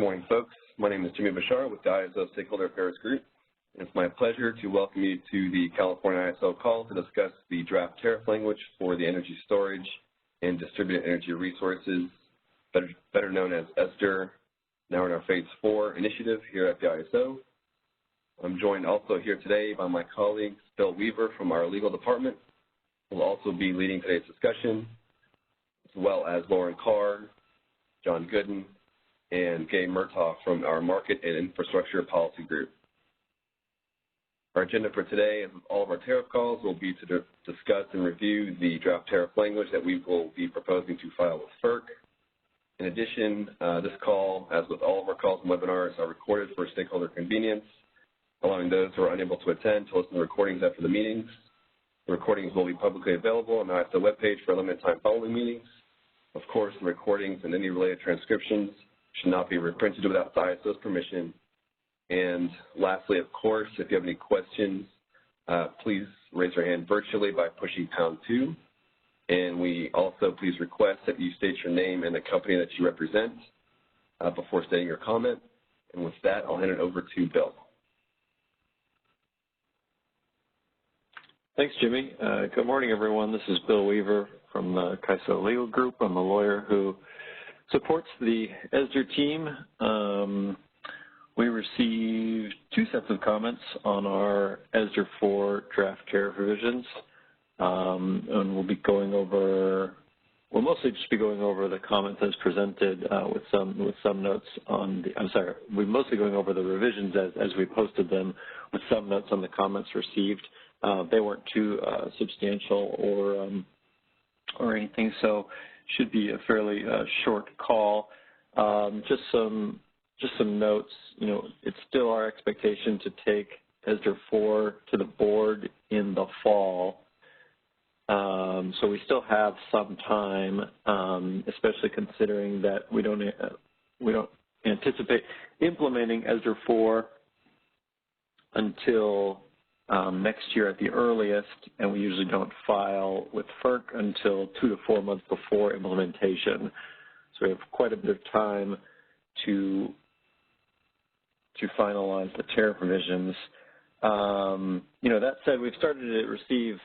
Good morning, folks. My name is Jimmy Bashar with the ISO Stakeholder Affairs Group. It's my pleasure to welcome you to the California ISO call to discuss the draft tariff language for the energy storage and distributed energy resources, better known as ESDR, now in our Phase 4 initiative here at the ISO. I'm joined also here today by my colleagues, Bill Weaver from our legal department, who will also be leading today's discussion, as well as Lauren Carr, John Gooden, and Gay Murtaugh from our Market and Infrastructure Policy Group. Our agenda for today, as with all of our tariff calls, will be to discuss and review the draft tariff language that we will be proposing to file with FERC. In addition, this call, as with all of our calls and webinars, are recorded for stakeholder convenience, allowing those who are unable to attend to listen to recordings after the meetings. The recordings will be publicly available on the ISO webpage for a limited time following meetings. Of course, the recordings and any related transcriptions should not be reprinted without the ISO's permission. And lastly, of course, if you have any questions, please raise your hand virtually by pushing #2. And we also please request that you state your name and the company that you represent before stating your comment. And with that, I'll hand it over to Bill. Thanks, Jimmy. Good morning, everyone. This is Bill Weaver from the CAISO Legal Group. I'm a lawyer who supports the ESDR team. We received 2 sets of comments on our ESDR 4 draft tariff revisions, and we'll mostly just be going over the comments as presented with some notes on the. We're mostly going over the revisions as we posted them with some notes on the comments received. They weren't too substantial or anything, so should be a fairly short call. Just some notes. You know, it's still our expectation to take ESDR 4 to the board in the fall. So we still have some time, especially considering that we don't anticipate implementing ESDR 4 until next year at the earliest, and we usually don't file with FERC until 2 to 4 months before implementation. So we have quite a bit of time to finalize the tariff revisions. You know, that said, we've started to receive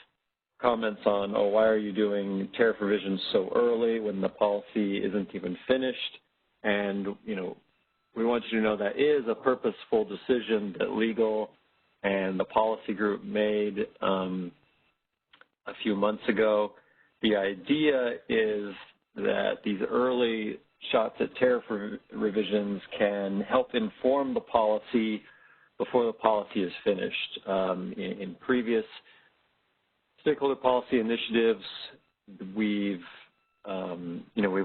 comments on, oh, why are you doing tariff revisions so early when the policy isn't even finished? And, you know, we want you to know that is a purposeful decision that legal and the policy group made a few months ago. The idea is that these early shots at tariff revisions can help inform the policy before the policy is finished. In previous stakeholder policy initiatives, we've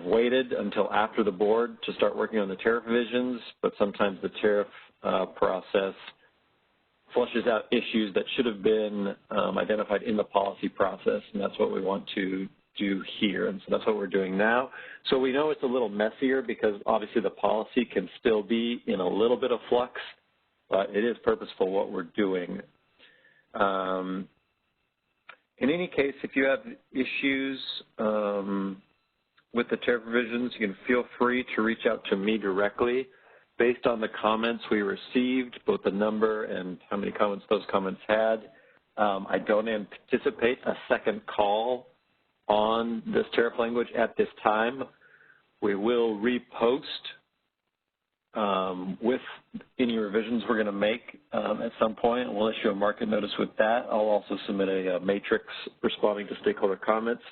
waited until after the board to start working on the tariff revisions, but sometimes the tariff process flushes out issues that should have been identified in the policy process, and that's what we want to do here, and so that's what we're doing now. So we know it's a little messier because obviously the policy can still be in a little bit of flux, but it is purposeful what we're doing. In any case, if you have issues with the tariff revisions, you can feel free to reach out to me directly. Based on the comments we received, both the number and how many comments those comments had, I don't anticipate a second call on this tariff language at this time. We will repost with any revisions we're going to make at some point, and we'll issue a market notice with that. I'll also submit a matrix responding to stakeholder comments.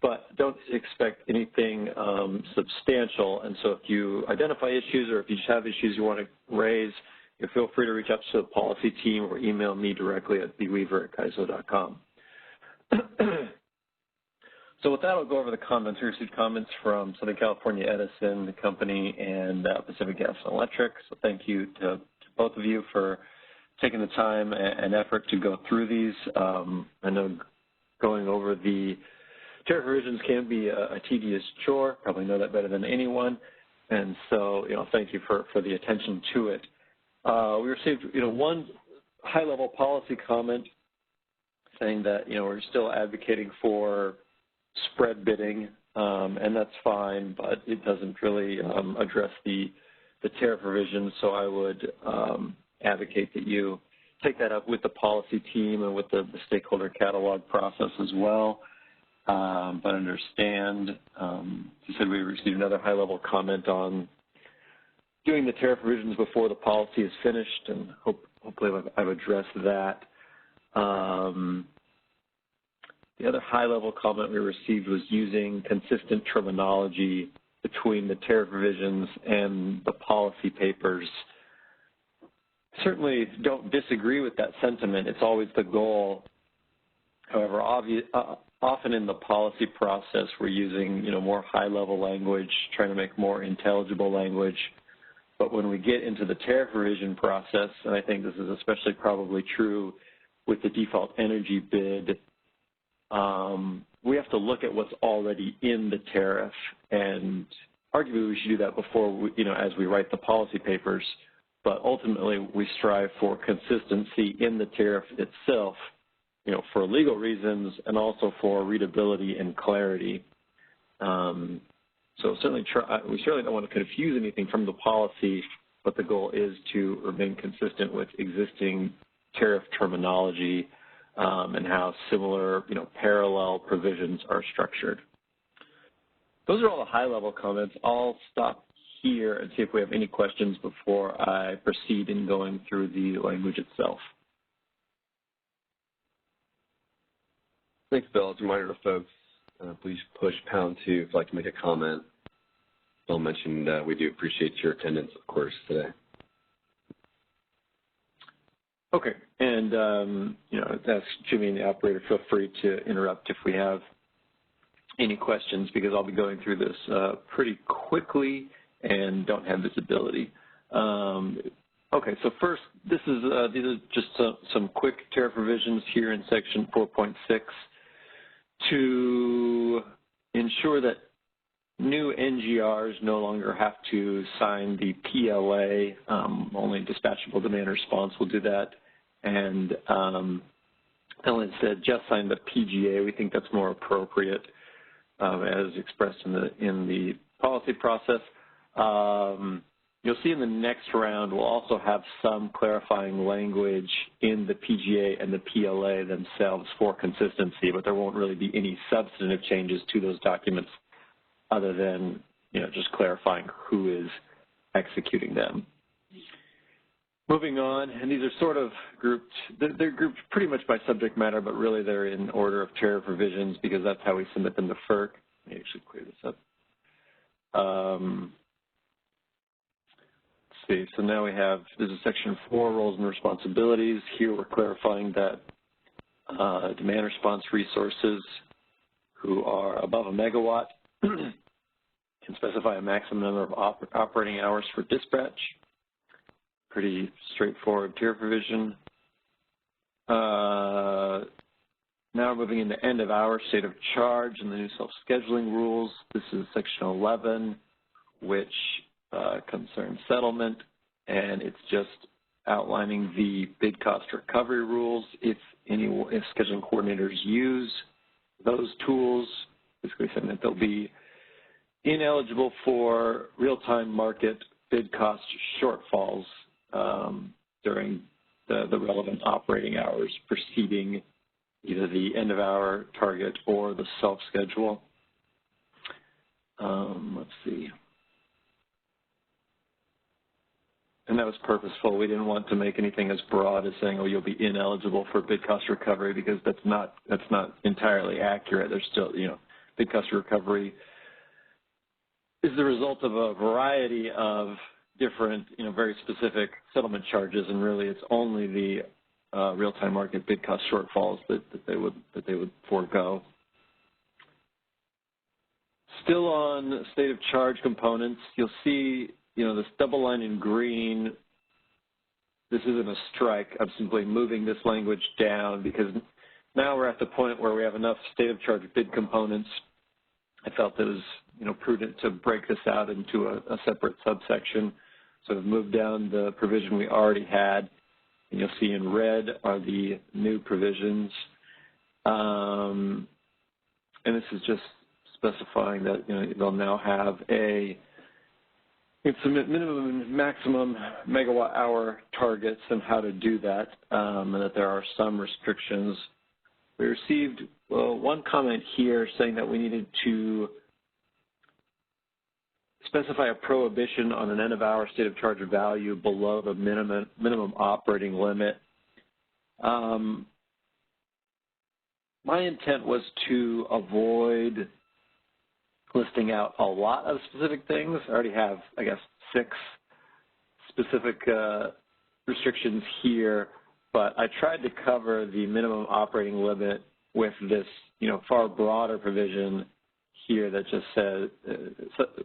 But don't expect anything substantial. And so if you identify issues or if you just have issues you want to raise, you feel free to reach out to the policy team or email me directly at bweaver@caiso.com. So with that, I'll go over the comments. We received comments from Southern California Edison, the company, and Pacific Gas and Electric. So thank you to both of you for taking the time and effort to go through these. I know going over the tariff revisions can be a tedious chore. Probably know that better than anyone. And so, you know, thank you for the attention to it. We received, one high-level policy comment saying that, we're still advocating for spread bidding, and that's fine, but it doesn't really address the the tariff revisions, so I would advocate that you take that up with the policy team and with the stakeholder catalog process as well. But understand, you said we received another high-level comment on doing the tariff revisions before the policy is finished, and hopefully I've addressed that. The other high-level comment we received was using consistent terminology between the tariff revisions and the policy papers. Certainly don't disagree with that sentiment. It's always the goal. However, often in the policy process, we're using more high-level language, trying to make more intelligible language. But when we get into the tariff revision process, and I think this is especially probably true with the default energy bid, we have to look at what's already in the tariff, and arguably we should do that before as we write the policy papers. But ultimately, we strive for consistency in the tariff itself, for legal reasons and also for readability and clarity. So certainly, we certainly don't want to confuse anything from the policy, but the goal is to remain consistent with existing tariff terminology and how similar, parallel provisions are structured. Those are all the high-level comments. I'll stop here and see if we have any questions before I proceed in going through the language itself. Thanks, Bill. As a reminder to folks, please push #2 if you'd like to make a comment. Bill mentioned we do appreciate your attendance, of course, today. Okay, and that's Jimmy and the operator. Feel free to interrupt if we have any questions, because I'll be going through this pretty quickly and don't have visibility. Okay, so first, these are just some quick tariff revisions here in Section 4.6 to ensure that new NGRs no longer have to sign the PLA. Only dispatchable demand response will do that. And Ellen said just sign the PGA. We think that's more appropriate as expressed in the policy process. You'll see in the next round we'll also have some clarifying language in the PGA and the PLA themselves for consistency, but there won't really be any substantive changes to those documents other than just clarifying who is executing them. Moving on, and these are sort of grouped, they're grouped pretty much by subject matter, but really they're in order of tariff revisions because that's how we submit them to FERC. Let me actually clear this up. Let's see, so now we have, this is Section 4, Roles and Responsibilities. Here we're clarifying that demand response resources who are above a megawatt can specify a maximum number of operating hours for dispatch. Pretty straightforward tariff revision. Now we're moving into end of hour state of charge and the new self-scheduling rules. This is Section 11, which concerns settlement, and it's just outlining the bid cost recovery rules. If scheduling coordinators use those tools, basically saying that they'll be ineligible for real-time market bid cost shortfalls during the relevant operating hours preceding either the end of hour target or the self-schedule. Let's see. And that was purposeful. We didn't want to make anything as broad as saying, oh, you'll be ineligible for bid cost recovery, because that's not entirely accurate. There's still, bid cost recovery is the result of a variety of different, very specific settlement charges, and really it's only the real-time market bid cost shortfalls that they would forego. Still on state of charge components, you'll see, this double line in green. This isn't a strike. I'm simply moving this language down because now we're at the point where we have enough state of charge bid components. I felt it was, prudent to break this out into a separate subsection. So I've moved down the provision we already had, and you'll see in red are the new provisions. And this is just specifying that they'll now have a it's a minimum and maximum megawatt hour targets and how to do that, and that there are some restrictions. We received one comment here saying that we needed to specify a prohibition on an end-of-hour state of charge value below the minimum operating limit. My intent was to avoid listing out a lot of specific things. I already have, I guess, 6 specific restrictions here, but I tried to cover the minimum operating limit with this, far broader provision here that just says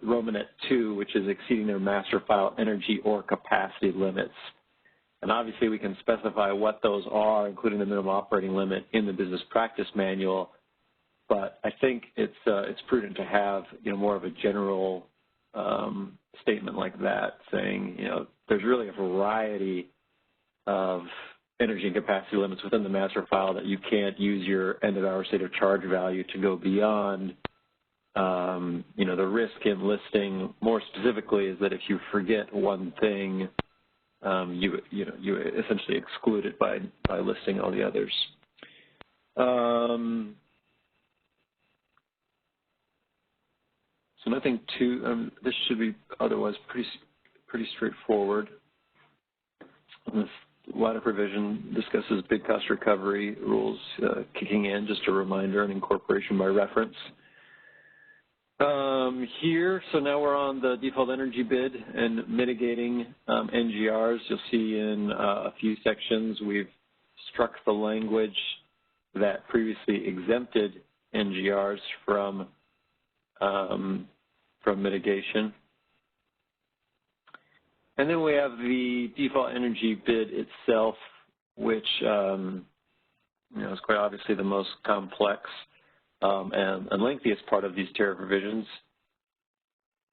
Romanet 2, which is exceeding their master file energy or capacity limits. And obviously we can specify what those are, including the minimum operating limit, in the business practice manual. But I think it's prudent to have more of a general statement like that, saying there's really a variety of energy and capacity limits within the master file that you can't use your end-of-hour state of charge value to go beyond. The risk in listing more specifically is that if you forget one thing, you essentially exclude it by listing all the others. So nothing too. This should be otherwise pretty straightforward. This latter provision discusses big cost recovery rules kicking in. Just a reminder and incorporation by reference. Here, so now we're on the default energy bid and mitigating NGRs. You'll see in a few sections we've struck the language that previously exempted NGRs from mitigation. And then we have the default energy bid itself, which is quite obviously the most complex and lengthiest part of these tariff revisions.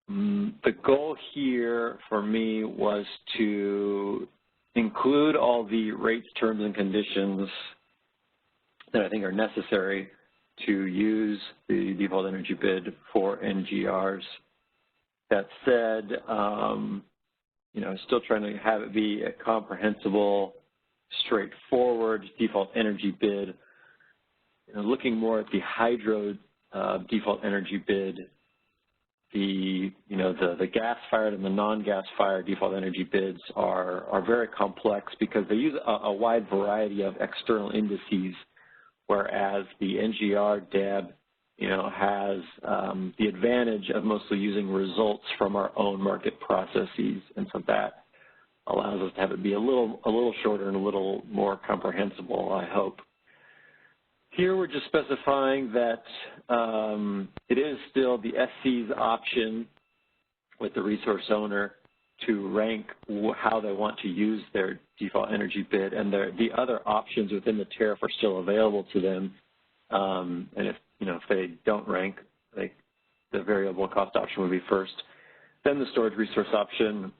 The goal here for me was to include all the rates, terms, and conditions that I think are necessary to use the default energy bid for NGRs. That said, still trying to have it be a comprehensible, straightforward default energy bid. Looking more at the hydro default energy bid, the gas-fired and the non-gas-fired default energy bids are very complex because they use a wide variety of external indices, whereas the NGR DEB, has the advantage of mostly using results from our own market processes, and so that allows us to have it be a little shorter and a little more comprehensible, I hope. Here we're just specifying that it is still the SC's option with the resource owner to rank how they want to use their default energy bid, and the other options within the tariff are still available to them. And if they don't rank, the variable cost option would be first, then the storage resource option,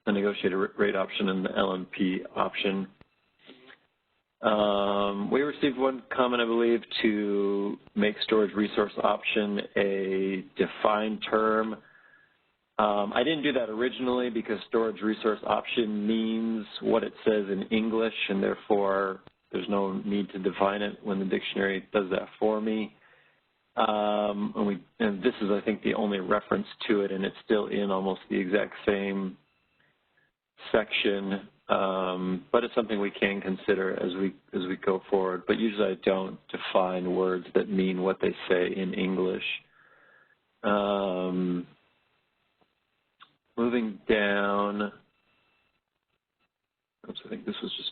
the negotiated rate option, and the LMP option. We received one comment, I believe, to make storage resource option a defined term. I didn't do that originally because storage resource option means what it says in English, and therefore there's no need to define it when the dictionary does that for me. And this is, I think, the only reference to it, and it's still in almost the exact same section. But it's something we can consider as we go forward. But usually I don't define words that mean what they say in English. Moving down. Oops, I think this was just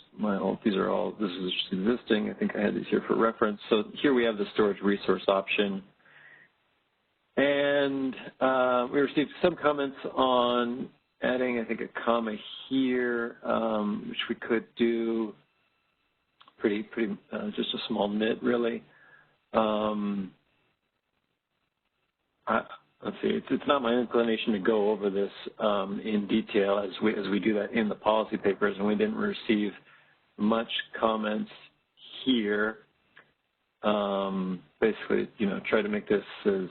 this is just existing. I think I had these here for reference. So here we have the storage resource option. And we received some comments on adding, I think, a comma here, which we could do pretty just a small nit, really. Let's see. It's not my inclination to go over this in detail as we do that in the policy papers, and we didn't receive much comments here. Basically, try to make this as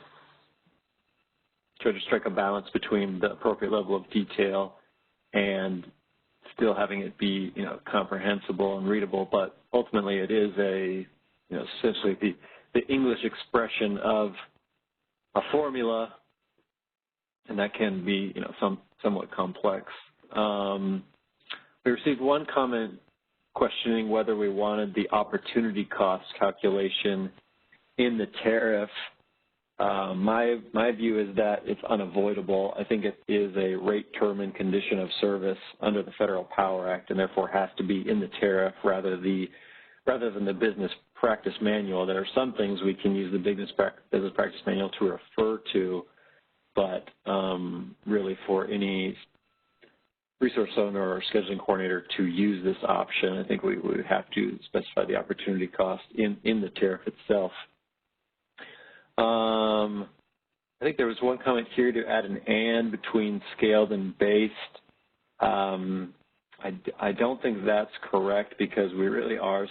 try to strike a balance between the appropriate level of detail and still having it be, comprehensible and readable. But ultimately, it is essentially the English expression of a formula, and that can be, somewhat complex. We received one comment questioning whether we wanted the opportunity cost calculation in the tariff. My view is that it's unavoidable. I think it is a rate, term, and condition of service under the Federal Power Act, and therefore has to be in the tariff rather than the business practice manual. There are some things we can use the business practice manual to refer to, but really for any resource owner or scheduling coordinator to use this option, I think we would have to specify the opportunity cost in the tariff itself. I think there was one comment here to add an and between scaled and based. I don't think that's correct because we really are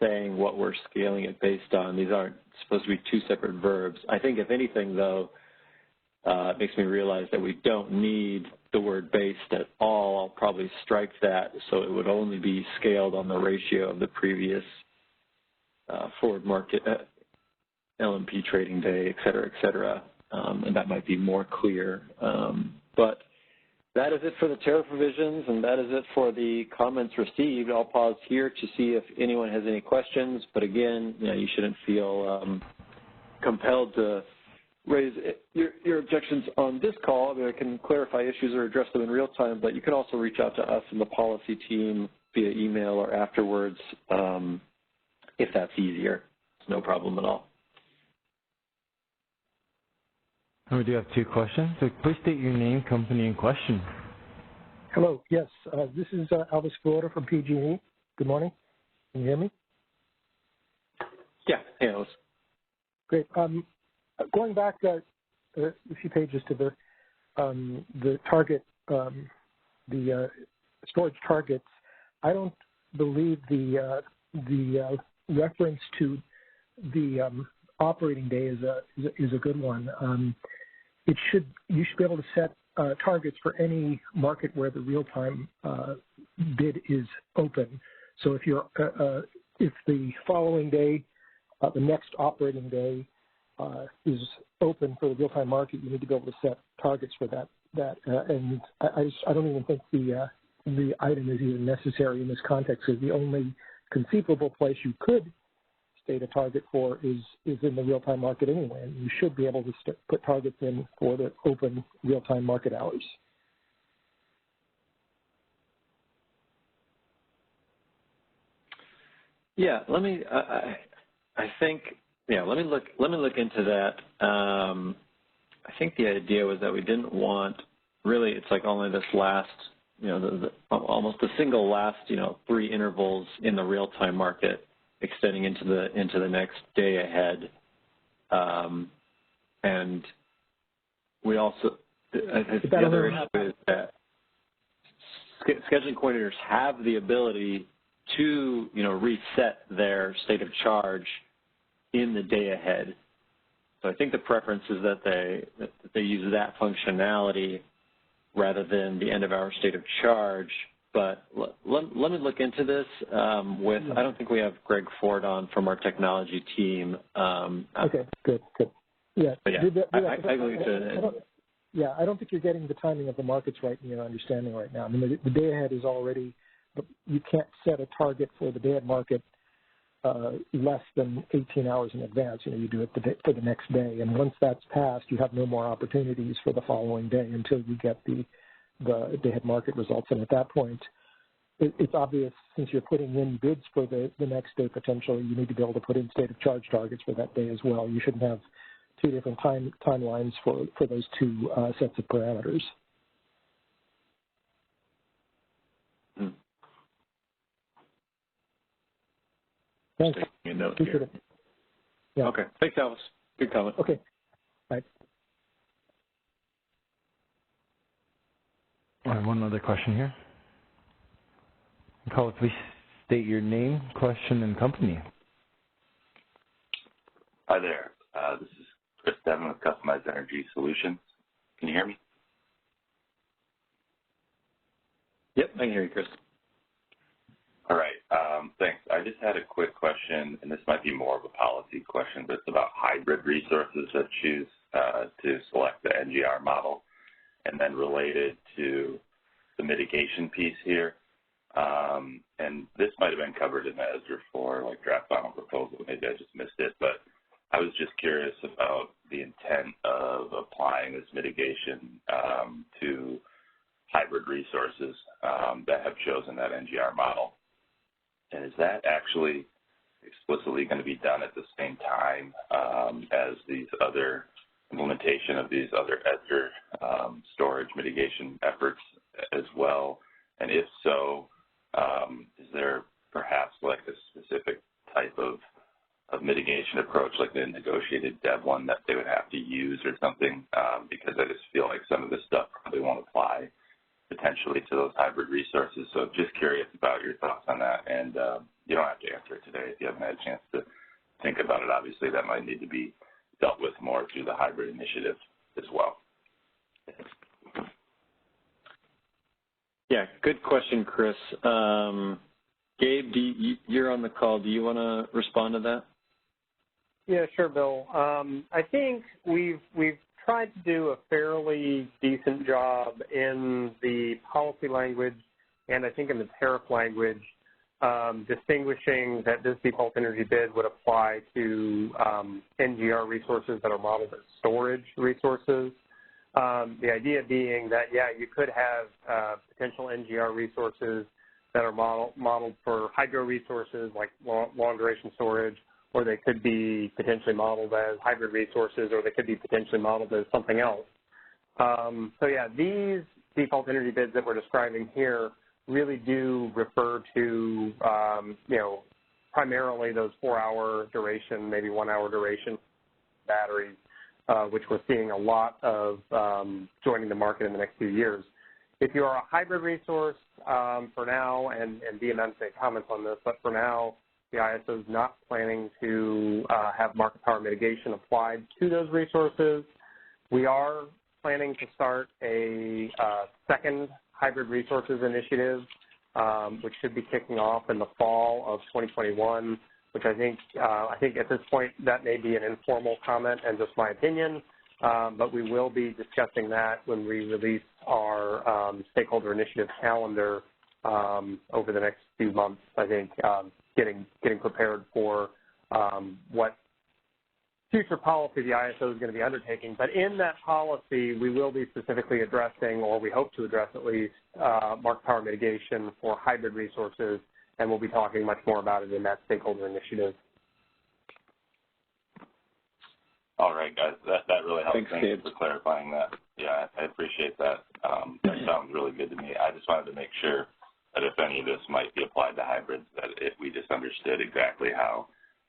saying what we're scaling it based on. These aren't supposed to be two separate verbs. I think if anything, though, it makes me realize that we don't need the word based at all. I'll probably strike that so it would only be scaled on the ratio of the previous forward market LMP trading day, et cetera, and that might be more clear. But that is it for the tariff revisions, and that is it for the comments received. I'll pause here to see if anyone has any questions, but again, you shouldn't feel compelled to raise your objections on this call. I mean, I can clarify issues or address them in real time, but you can also reach out to us and the policy team via email or afterwards if that's easier. It's no problem at all. We do have two questions. So please state your name, company, and question. Hello. Yes, this is Elvis Florida from PG&E. Good morning. Can you hear me? Yeah. Hey, Elvis. Great. Going back a few pages to the target, the storage targets, I don't believe the reference to the operating day is a good one. You should be able to set targets for any market where the real-time bid is open. So if the following day, the next operating day is open for the real-time market, you need to be able to set targets for that. And I don't even think the item is even necessary in this context. So the only conceivable place you could state a target for is in the real-time market anyway, and you should be able to put targets in for the open real-time market hours. Yeah, let me look into that. I think the idea was that we didn't want, really, it's like only this last, almost a single last, 3 intervals in the real-time market extending into the next day ahead. And we also, I think the other issue is that scheduling coordinators have the ability to, reset their state of charge in the day ahead. So I think the preference is that they use that functionality rather than the end of our state of charge. But let me look into this I don't think we have Greg Ford on from our technology team. Okay, good. Yeah. But yeah, I don't think you're getting the timing of the markets right in your understanding right now. I mean, the day ahead is already, you can't set a target for the day ahead market less than 18 hours in advance. You do it for the next day. And once that's passed, you have no more opportunities for the following day until you get the day ahead market results. And at that point, it's obvious, since you're putting in bids for the next day potentially, you need to be able to put in state of charge targets for that day as well. You shouldn't have 2 different timelines for those 2 sets of parameters. Thanks. Appreciate it. Yeah. Okay. Thanks, Elvis. Good comment. Okay. Bye. I have one other question here. Caller, please state your name, question, and company. Hi there. This is Chris Devin with Customized Energy Solutions. Can you hear me? Yep, I can hear you, Chris. All right, thanks. I just had a quick question, and this might be more of a policy question, but it's about hybrid resources that choose to select the NGR model, and then related to the mitigation piece here. And this might have been covered in the ESR 4, like draft final proposal. Maybe I just missed it, but I was just curious about the intent of applying this mitigation to hybrid resources that have chosen that NGR model. And is that actually explicitly going to be done at the same time as these other implementation of these other ESR storage mitigation efforts as well? And if so, is there perhaps like a specific type of mitigation approach, like the negotiated dev one that they would have to use or something? Because I just feel like some of this stuff probably won't apply potentially to those hybrid resources. So just curious about your thoughts on that. And you don't have to answer it today if you haven't had a chance to think about it. Obviously, that might need to be dealt with more through the hybrid initiative as well. Yeah, good question, Chris. Gabe, you're on the call. Do you want to respond to that? Yeah, sure, Bill. I think we've tried to do a fairly decent job in the policy language and I think in the tariff language, distinguishing that this default energy bid would apply to NGR resources that are modeled as storage resources. The idea being that, yeah, you could have potential NGR resources that are modeled for hydro resources like long duration storage, or they could be potentially modeled as hybrid resources, or they could be potentially modeled as something else. So yeah, these default energy bids that we're describing here really do refer to, primarily those 4-hour duration, maybe 1-hour duration batteries, which we're seeing a lot of joining the market in the next few years. If you are a hybrid resource for now, and BMM may comment on this, but for now, the ISO is not planning to have market power mitigation applied to those resources. We are planning to start a second hybrid resources initiative, which should be kicking off in the fall of 2021, which I think at this point that may be an informal comment and just my opinion, but we will be discussing that when we release our stakeholder initiative calendar over the next few months. I think getting prepared for what future policy the ISO is going to be undertaking. But in that policy, we will be specifically addressing, or we hope to address at least, market power mitigation for hybrid resources, and we'll be talking much more about it in that stakeholder initiative. All right, guys, that really helps. Thanks, Gabe, for clarifying that. Yeah, I appreciate that. That sounds really good to me. I just wanted to make sure that if any of this might be applied to hybrids, that we just understood exactly how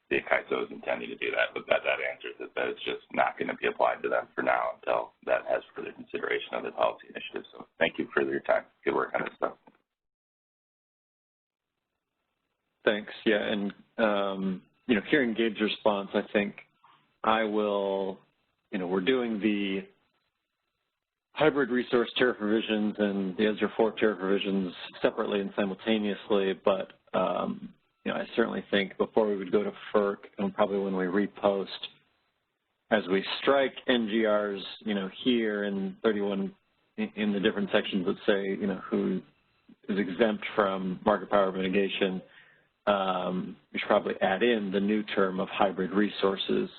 the ISO is intending to do that, but that answers it, that it's just not going to be applied to them for now until that has further consideration of the policy initiative. So thank you for your time. Good work on this stuff. Thanks. Yeah, and hearing Gabe's response, I think I will. We're doing the hybrid resource tariff revisions and the ESR 4 tariff revisions separately and simultaneously, but I certainly think before we would go to FERC, and probably when we repost, as we strike NGRs, here in 31 in the different sections that say, who is exempt from market power mitigation, we should probably add in the new term of hybrid resources,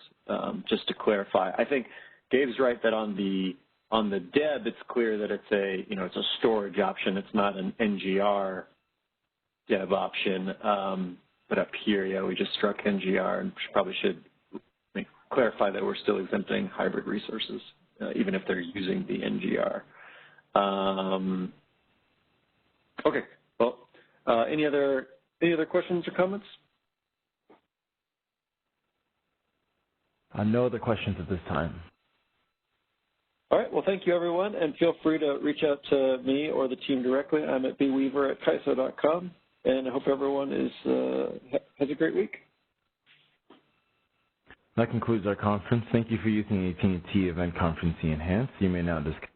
just to clarify. I think Gabe's right that on the DEB, it's clear that it's it's a storage option. It's not an NGR DEB option. But up here, yeah, we just struck NGR, and probably should clarify that we're still exempting hybrid resources, even if they're using the NGR. Okay. Well, any other questions or comments? No other questions at this time. All right. Well, thank you, everyone, and feel free to reach out to me or the team directly. I'm at bweaver@CAISO.com, and I hope everyone has a great week. That concludes our conference. Thank you for using AT&T Event Conferencing Enhanced. You may now disconnect.